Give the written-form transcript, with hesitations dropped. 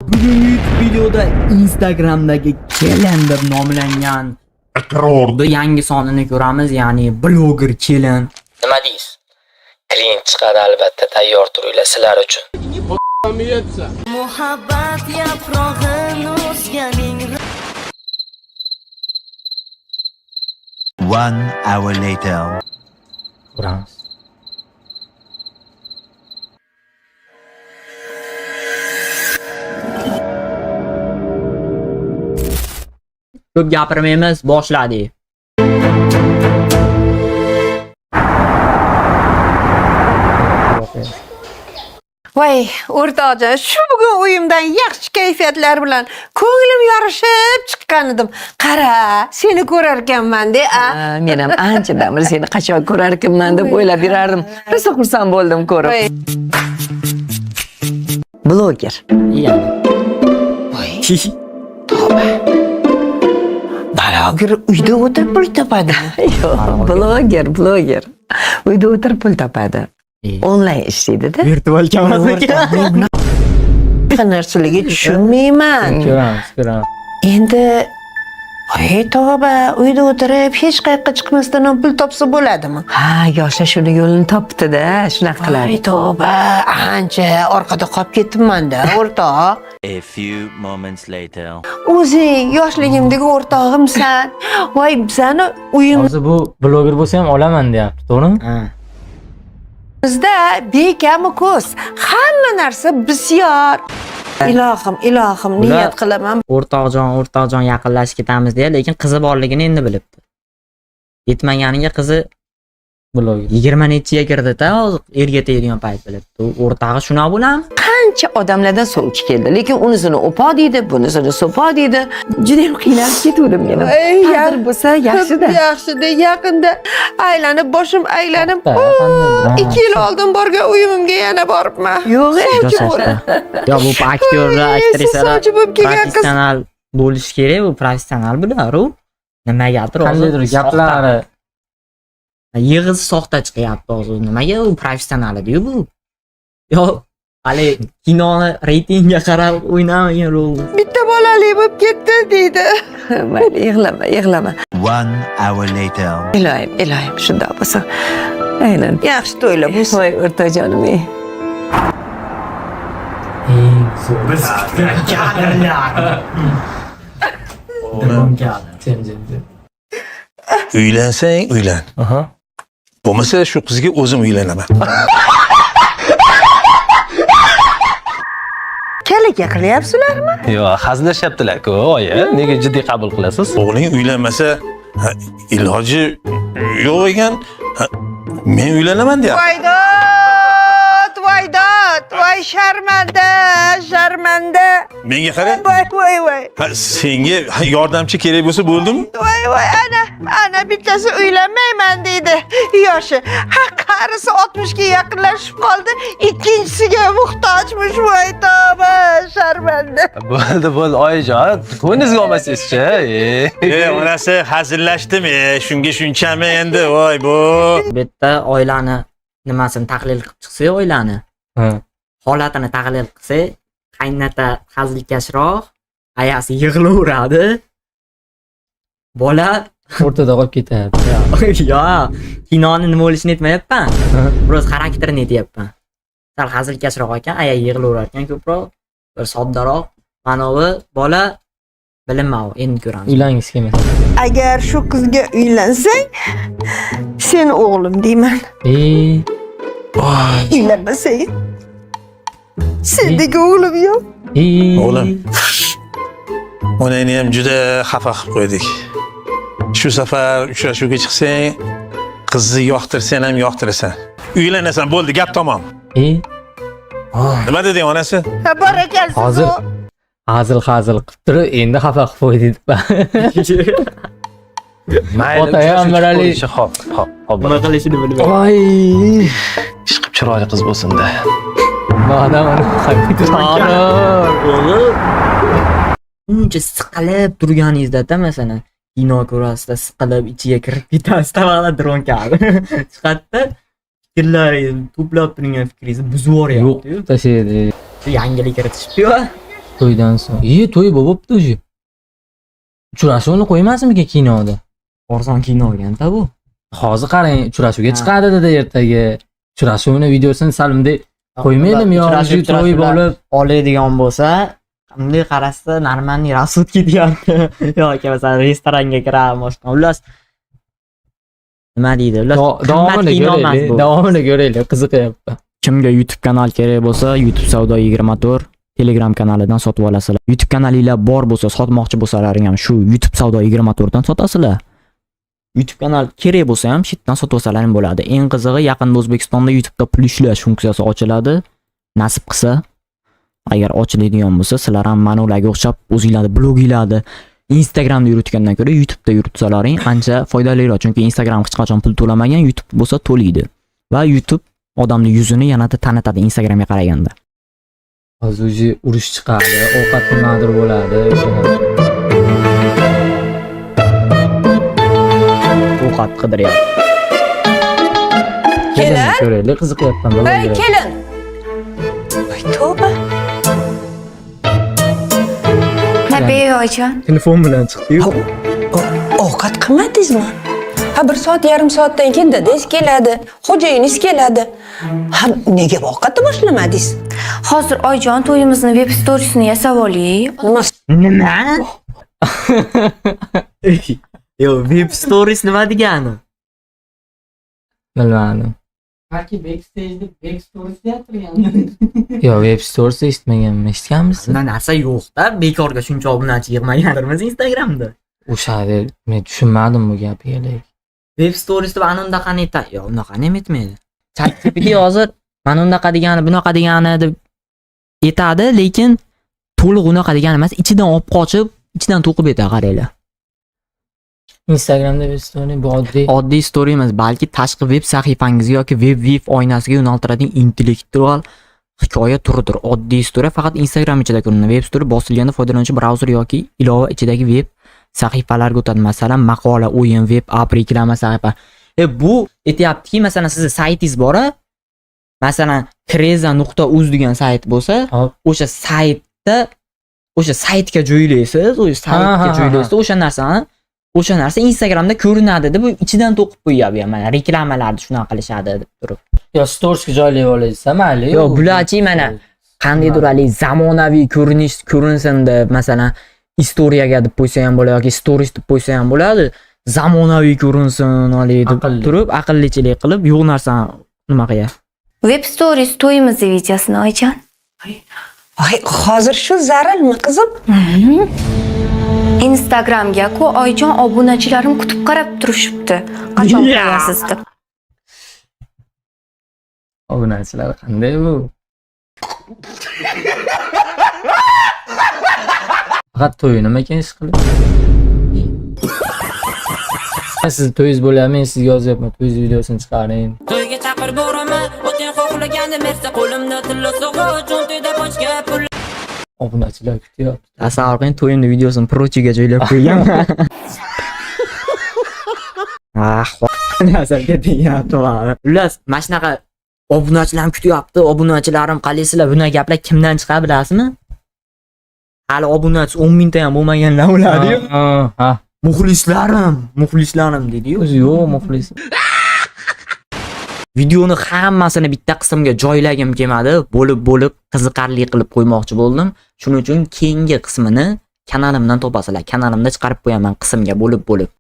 Bugungi videoda Instagramdagi Kelen deb nomlangan iqrorni yangi sonini ko'ramiz, ya'ni blogger Kelen. Nima deysiz? Cringe chiqadi albatta, tayyor turinglar sizlar uchun. Muhabbat yaprog'in o'sganing 1 hour later. Ko'ramiz. Ko'p gapirmaymiz, boshladik. Voy, o'rtoqjon, shu bugun uyimdan yaxshi kayfiyatlar bilan ko'nglim yorishib chiqqan edim. Qara, seni ko'rar ekanman-da. Men ham anchadan beri seni qachon ko'rar ekanman deb o'ylab yurardim. Rosa xursand bo'ldim ko'rib. Bloger. Yani. Bloger uyda o'tirib pul topadi. Yo'q, bloger. Uyda o'tirib pul topadi. Onlayn ishlaydi-da. Virtual kamerasi. Qanaqa narsalarga tushunmayman. Ko'ramiz. Endi tavba, uyda o'tirib hech qayerga chiqmasdan ham pul topsa bo'ladimi? Ha, yoshlar shuni yo'lini topdi-da, shunaqa qiladi. Tavba, ancha orqada qolib ketibman-da, o'rtoq. A few moments later. O'zing yoshligimdagi o'rtog'imsan. Voy, bizani uyimizda Hozir bu bloger bo'lsa ham olaman deyapti, to'g'rimi? Ha. bekami ko'z. Hamma narsa bisyor. Ilohim, niyat qilaman. O'rtoqjon yaqinlashib ketamiz deya, lekin qizi borligini endi bilibdi. Yetmaganiga qizi Bloger. 20 nechiga kirdi-da, hozir erga tegadigan payt bilibdi. O'rtog'i shunaqa bo'ladimi? Qancha odamlardan sovchi keldi, lekin unisini o'po deydi, bunisini so'po deydi. Juda ham qiynalib ketdim men. Qadr bo'lsa yaxshi-da. Yaxshi-da, yaqinda boshim aylanib, Qanday? 2 yil oldin borgan uyimga yana boribman. Yo'q, Yo, bu aktyorlar, aktrisalar sovchi bo'lib kelgan qiz. professional bo'lish kerak, bu professional bular-u. Nimagadir Qandaydir gaplari. Yig'iz soxta chiqyapti hozir. Nimaga u professional edi-yu bu? Yo, hali kinoni reytingga qarab o'ynamagan rol. Bitta bolali bo'lib ketdi deydi. Mayli, yig'lama. 1 hour later. Ilohim, shunday bo'lsa. Aynan. Yaxshi to'ylab bo'lsin. Voy, o'rtoqjonim. Biz kutgan kadrlar. Uylansang uylan. Aha. Bo'lmasa shu qizga o'zim uylanaman. Kalaga qilyapsizlarmi? Yo'q, hazillashyaptilar-ku, oyi. Nega jiddiy qabul qilasiz? O'g'ling uylanmasa, iloji yo'q ekan, men uylanaman deyapti. Voy sharmanda. Menga qara. Voy. Senga yordamchi kerak bo'lsa bo'ldimi? Voy, ana bittasi uylanmayman deydi. Yoshi. Qarisi 60 ga yaqinlashib qoldi. Ikkinchisiga muhtojmish. Voy tavba, sharmanda. Bo'ldi, oyijon. Ko'ngizga olmasangiz-chi. Onasi hazillashdim, shunga shunchami endi, voy bu. Bitta oilani nimasini tahlil qilib chiqsa, oilani holatini tahlil qilsa, qaynota hazilkashroq, ayasi yig'laveradi. Bola O'rtada qolib ketadi. yo, kinoni nima bo'lishini aytmayapman. Biroz xarakterini aytyapman. Sal hazilkashroq ekan, aya yig'laverar ekan ko'proq, bir soddaroq. Mana bu bola bilinmadi, endi ko'ramiz. Uylangiz kelmasa. Agar shu qizga uylansang, sen o'g'lim deyman. Uylanmasang, sendagi o'g'lim yo'q. O'g'lim. Onangni ham juda xafa qilib qo'ydik. Shu safar uchrashuvga chiqsang, qizni yoqtirsan ham yoqtirasan. Uylanasan, bo'ldi, gap tamom. Nima deding onasi? Barakalsiz. Hozir qilib turib, endi xafa qilib qo'ydi deb. Mayli, Ota ham birali. Hop. Nima qilishini bilmayman. Voy. Ishqib chiroyli qiz bo'lsin-da. Odam Uncha siqilib turganingizda, masalan, kino ko'rasizda, siqilib ichiga kirib ketasiz, tavalla dron kabi. Chiqadi, fikrlaringizni to'plab turgan fikringizni buzib yuboryapti. yo'q, tashlaydi. Yangilik kiritishibdi-yu. To'ydan so'ng. To'y bo'libdi o'zi. Uchrashuvni qo'ymasmikan kinoda? Arzon kino olganda bu. Hozir qarang, uchrashuvga chiqadi dedi ertaga. Uchrashuvni videosini salimda qo'ymaydimi yo to'y bo'lib oladigan bo'lsa, bunday qarasa normalniy rasud ketyapti. Yoki masalan restoranga kiradi, boshqa. Xullas nima deydi? davomini ko'raylik, qiziqyapti. Kimga YouTube kanal kerak bo'lsa, YouTube Savdo 24 Telegram kanalidan sotib olasizlar. YouTube kanalinglar bor bo'lsa, sotmoqchi bo'lsalaring ham shu YouTube Savdo 24 dan sotasizlar. YouTube kanal kerak bo'lsa ham shitdan sotib olsalaring bo'ladi. Eng qizig'i, yaqinda O'zbekistonda YouTube'da pul ishlash funksiyasi ochiladi. Nasib qilsa, agar ochiladigan bo'lsa, sizlar ham mana ularga o'xshab o'zingizlarning bloginglarni Instagramda yuritgandan ko'ra YouTube'da yuritsalaring ancha foydaliroq, chunki Instagram hech qachon pul to'lamagan, YouTube bo'lsa to'laydi. Va YouTube odamning yuzini yanada tanitadi Instagramga qaraganda. Hozir o'zi urush chiqadi, ovqat nimadir bo'ladi. Ovqat qidiryapti. Kelin. Ko'raylik, qiziqyapman. Ey, kelin. Ay, tavba. Tabiiy oyijon. Telefon bilan chiqdi-yu. Ovqat qilmadingizmi? Ha, 1 soat, yarim soatdan keyin dadingiz keladi, xo'jayingiz keladi. Ha, nega ovqatni boshlamadingiz? Hozir oyijon to'yimizni web storiesini yasab oling. Nima? Yo, web stories nima degani? Bilmadim. Balki backstage stories deyaptigan. Yo, web stories eshitmaganman. Eshitganmisiz? Bunday narsa yo'q-da, bekorga shuncha obunachi yig'magandirmiz Instagramda. O'sha men tushunmadim bu gapni. Web stories deb ana undaqa aytadi. Yo, unaqa ham aytmaydi. ChatGPT hozir mana unaqa degani, bunaqa degani deb aytadi, lekin to'liq unaqa degani emas, ichidan olib qochib, ichidan to'qib aytadi, qaranglar. Instagramda web story bu Oddiy story emas, balki tashqi web sahifangizga yoki web oynasiga yo'naltiradigan intellektual hikoya turidir. Oddiy story faqat Instagram ichida ko'rinadi. Web story bosilganda foydalanuvchi brauzer yoki ilova ichidagi web sahifalarga o'tadi. Masalan, maqola, o'yin, web app, reklama sahifa. Bu aytayaptiki, masalan, sizning saytingiz bor, masalan, kreza.uz degan sayt bo'lsa, o'sha saytga joylaysiz, o'sha narsa Instagramda ko'rinadi deb ichidan to'qib qo'yadi. Mana reklamalarni shunaqa qilishadi deb turib. Yo, storiesga joylay olasiz, mayli. Yo, bularchi mana qandaydir zamonaviy ko'rinsin deb, masalan, istoriyaga deb qo'ysa ham bo'ladi yoki stories deb qo'ysa ham bo'ladi. Zamonaviy ko'rinsin deb turib, aqllichilik qilib, yo'q narsani nima qiladi. Web stories to'yimiz videosini oyijon. Ay, hozir shu zararmi qizim? Instagramga-ku oyijon obunachilarim kutib qarab turishibdi. Qachon qo'yasiz deb. Obunachilar qanday bu? Faqat to'y nima ekan ish qilib? Siz to'yingiz bo'lyapti, men sizga yozyapman, to'yingiz videosini chiqaring. To'yga chaqirib boraman, o'tin xohlaganda mersa qo'limda tilla so'g'o, cho'ntida boshga pul. Obunachilar kutyapti. Tasavvur qiling, to'yimni videosini prochiga joylab qo'ygan. Nazarga deyapti. Xullas, mana shunaqa obunachilar kutyapti, obunachilarim qalaysizlar, bunday gaplar kimdan chiqadi bilasizmi? Hali obunachi 10 mingta ham bo'lmaganlar bo'ladi-yu. Ha. Muxlislarim dedi-yu. O'zi yo'q, muxlis. Videoni hammasini bitta qismga joylagim kelmadi, bo'lib qiziqarli qilib qo'ymoqchi bo'ldim. Shuning uchun keyingi qismini kanalimdan topasizlar. Kanalimda chiqarib qo'yaman qismga bo'lib.